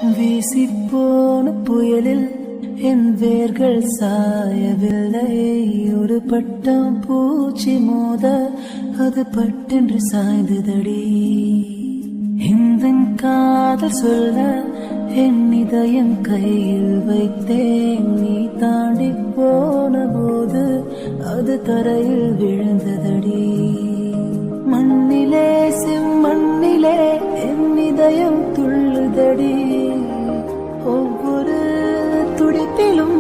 வீசிப்போன புயலில் என் வேர்கள் சாயவில்லை. ஒரு பட்டம் பூச்சி மோத அது பட்டென்று சாய்ந்ததடி. இந்த காதல் சொல்ல என் இதயம் கையில் வைத்தேன். நீ தாண்டி போன போது அது தரையில் விழுந்ததடி. மண்ணிலே செம்மண்ணிலே என் இதயம் துள்ளுதடி. ஒவ்வொரு துடிப்பிலும்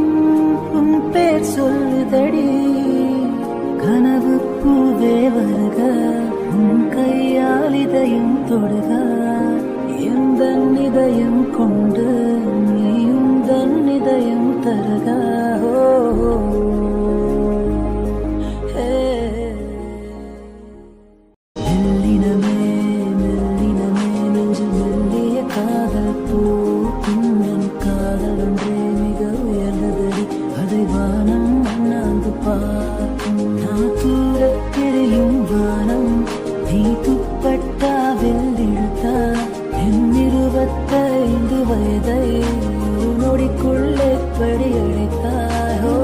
உன் பேர் சொல்லுதடி. கனவு பூவே வருக, உன் கையால் இதயம் தொடுக. எந்த இதயம் கொண்டு நீயும் தன் இதயம் தருக. வயதை ஒரு நொடிக்குள்ளே படியடைத்தாயோ.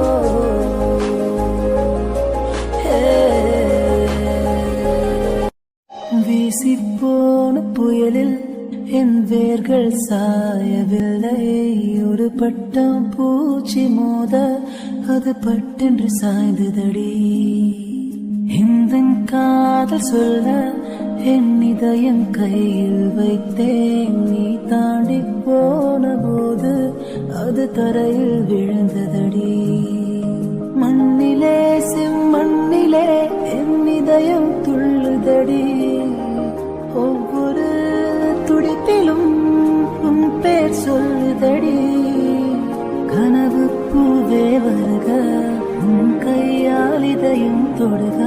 வீசிப்போன புயலில் என் வேர்கள் சாயவில்லை. ஒரு பட்டம் பூச்சி மோத அது பட்டென்று சாய்ந்ததடி. இந்த காதல் சொல்ல என் இதயம் கையில் வைத்தேன். நீ தாண்டி போன போது அது தரையில் விழுந்ததடி. மண்ணிலே செம்மண்ணிலே என் இதயம் துள்ளுதடி. ஒவ்வொரு துடிப்பிலும் உன் பேர் சொல்லுதடி. கனவு பூவே வருக, உன் கையால் இதயம் தொடுக.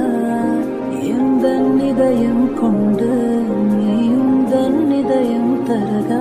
எந்த இதயம் கொண்டு நீயும் தன் இதயம் தருக.